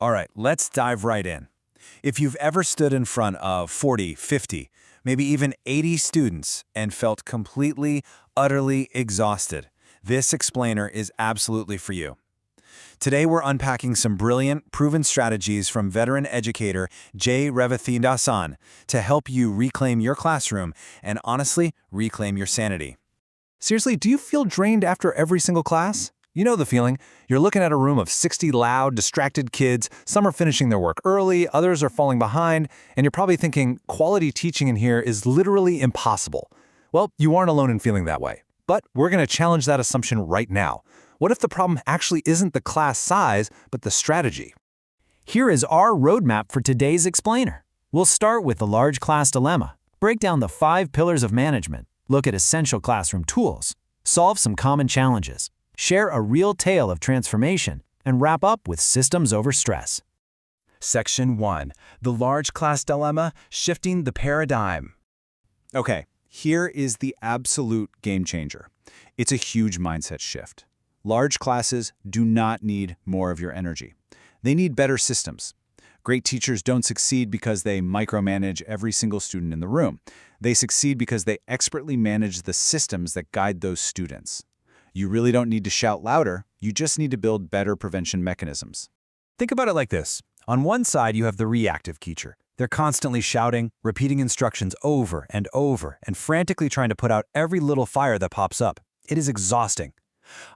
All right, let's dive right in. If you've ever stood in front of 40, 50, maybe even 80 students and felt completely, utterly exhausted, this explainer is absolutely for you. Today we're unpacking some brilliant, proven strategies from veteran educator J. Revathy Dasan to help you reclaim your classroom and honestly, reclaim your sanity. Seriously, do you feel drained after every single class? You know the feeling. You're looking at a room of 60 loud, distracted kids. Some are finishing their work early, others are falling behind, and you're probably thinking, quality teaching in here is literally impossible. Well, you aren't alone in feeling that way. But we're going to challenge that assumption right now. What if the problem actually isn't the class size, but the strategy? Here is our roadmap for today's explainer. We'll start with the large class dilemma, break down the 5 pillars of management, look at essential classroom tools, solve some common challenges, share a real tale of transformation, and wrap up with systems over stress. Section 1. The large class dilemma, shifting the paradigm. Okay, here is the absolute game changer. It's a huge mindset shift. Large classes do not need more of your energy. They need better systems. Great teachers don't succeed because they micromanage every single student in the room. They succeed because they expertly manage the systems that guide those students. You really don't need to shout louder, you just need to build better prevention mechanisms. Think about it like this. On one side, you have the reactive teacher. They're constantly shouting, repeating instructions over and over, and frantically trying to put out every little fire that pops up. It is exhausting.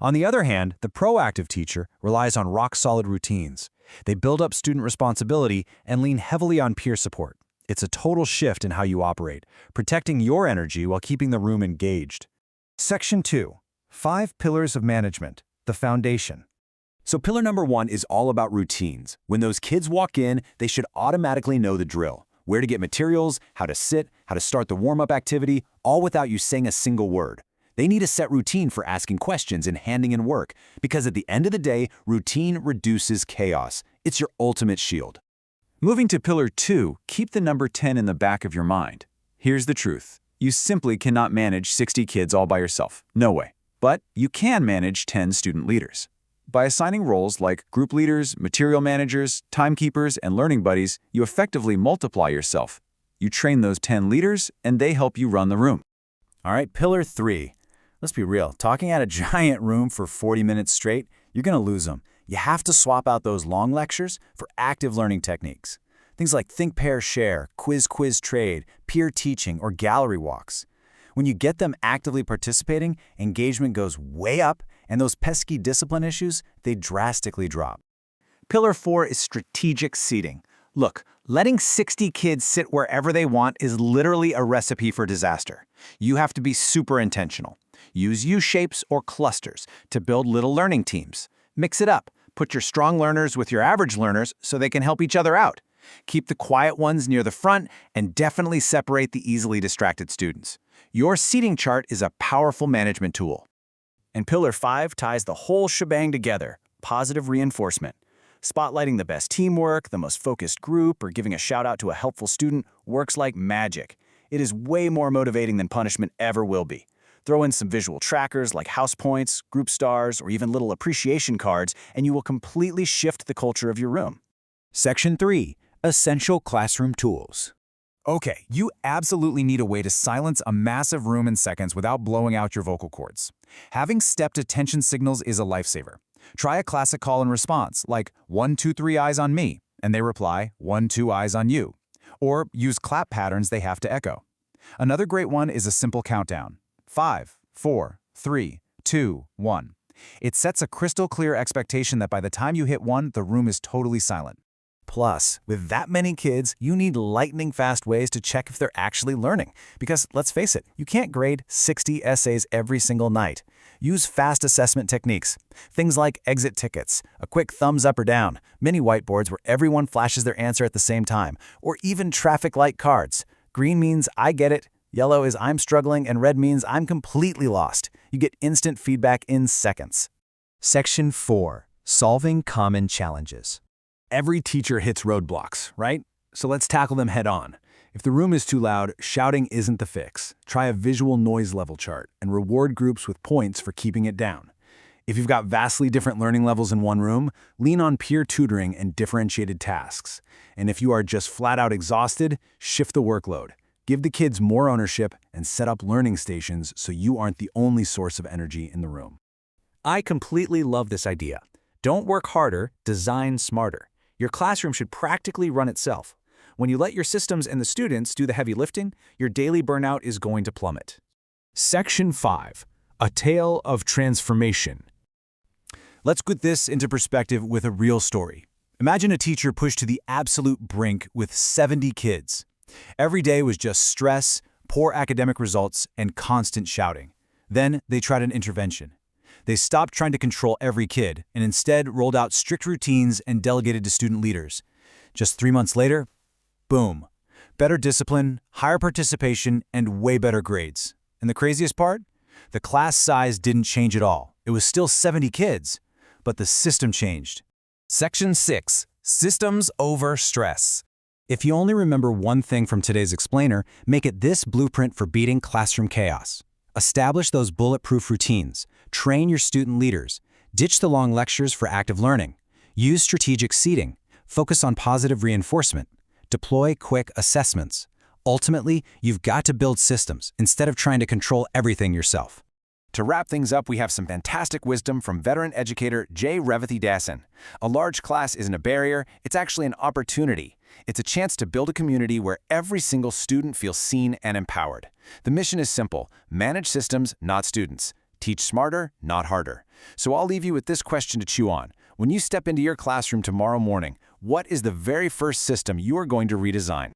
On the other hand, the proactive teacher relies on rock-solid routines. They build up student responsibility and lean heavily on peer support. It's a total shift in how you operate, protecting your energy while keeping the room engaged. Section 2. 5 pillars of management, the foundation. So pillar number 1 is all about routines. When those kids walk in, they should automatically know the drill. Where to get materials, how to sit, how to start the warm-up activity, all without you saying a single word. They need a set routine for asking questions and handing in work, because at the end of the day, routine reduces chaos. It's your ultimate shield. Moving to pillar 2, keep the number 10 in the back of your mind. Here's the truth. You simply cannot manage 60 kids all by yourself. No way. But you can manage 10 student leaders. By assigning roles like group leaders, material managers, timekeepers, and learning buddies, you effectively multiply yourself. You train those 10 leaders, and they help you run the room. All right, pillar 3. Let's be real. Talking at a giant room for 40 minutes straight, you're going to lose them. You have to swap out those long lectures for active learning techniques. Things like think, pair, share, quiz, trade, peer teaching, or gallery walks. When you get them actively participating, engagement goes way up, and those pesky discipline issues, they drastically drop. Pillar 4 is strategic seating. Look, letting 60 kids sit wherever they want is literally a recipe for disaster. You have to be super intentional. Use U-shapes or clusters to build little learning teams. Mix it up. Put your strong learners with your average learners so they can help each other out. Keep the quiet ones near the front and definitely separate the easily distracted students. Your seating chart is a powerful management tool. And pillar 5 ties the whole shebang together, positive reinforcement. Spotlighting the best teamwork, the most focused group, or giving a shout out to a helpful student works like magic. It is way more motivating than punishment ever will be. Throw in some visual trackers like house points, group stars, or even little appreciation cards, and you will completely shift the culture of your room. Section 3. Essential classroom tools. Okay, you absolutely need a way to silence a massive room in seconds without blowing out your vocal cords. Having stepped attention signals is a lifesaver. Try a classic call and response, like 1, 2, 3 eyes on me, and they reply 1, 2 eyes on you. Or use clap patterns they have to echo. Another great one is a simple countdown. 5, 4, 3, 2, 1. It sets a crystal clear expectation that by the time you hit 1, the room is totally silent. Plus, with that many kids, you need lightning-fast ways to check if they're actually learning. Because, let's face it, you can't grade 60 essays every single night. Use fast assessment techniques. Things like exit tickets, a quick thumbs up or down, mini whiteboards where everyone flashes their answer at the same time, or even traffic light cards. Green means I get it, yellow is I'm struggling, and red means I'm completely lost. You get instant feedback in seconds. Section 4. Solving common challenges. Every teacher hits roadblocks, right? So let's tackle them head on. If the room is too loud, shouting isn't the fix. Try a visual noise level chart and reward groups with points for keeping it down. If you've got vastly different learning levels in one room, lean on peer tutoring and differentiated tasks. And if you are just flat out exhausted, shift the workload. Give the kids more ownership and set up learning stations so you aren't the only source of energy in the room. I completely love this idea. Don't work harder, design smarter. Your classroom should practically run itself. When you let your systems and the students do the heavy lifting, your daily burnout is going to plummet. Section 5. A Tale of Transformation. Let's put this into perspective with a real story. Imagine a teacher pushed to the absolute brink with 70 kids. Every day was just stress, poor academic results, and constant shouting. Then they tried an intervention. They stopped trying to control every kid and instead rolled out strict routines and delegated to student leaders. Just 3 months later, boom. Better discipline, higher participation, and way better grades. And the craziest part? The class size didn't change at all. It was still 70 kids, but the system changed. Section 6. Systems over stress. If you only remember one thing from today's explainer, make it this blueprint for beating classroom chaos. Establish those bulletproof routines. Train your student leaders. Ditch the long lectures for active learning. Use strategic seating. Focus on positive reinforcement. Deploy quick assessments. Ultimately, you've got to build systems instead of trying to control everything yourself. To wrap things up, we have some fantastic wisdom from veteran educator J. Revathy Dasan. A large class isn't a barrier, it's actually an opportunity. It's a chance to build a community where every single student feels seen and empowered. The mission is simple: manage systems, not students. Teach smarter, not harder. So I'll leave you with this question to chew on. When you step into your classroom tomorrow morning, what is the very first system you are going to redesign?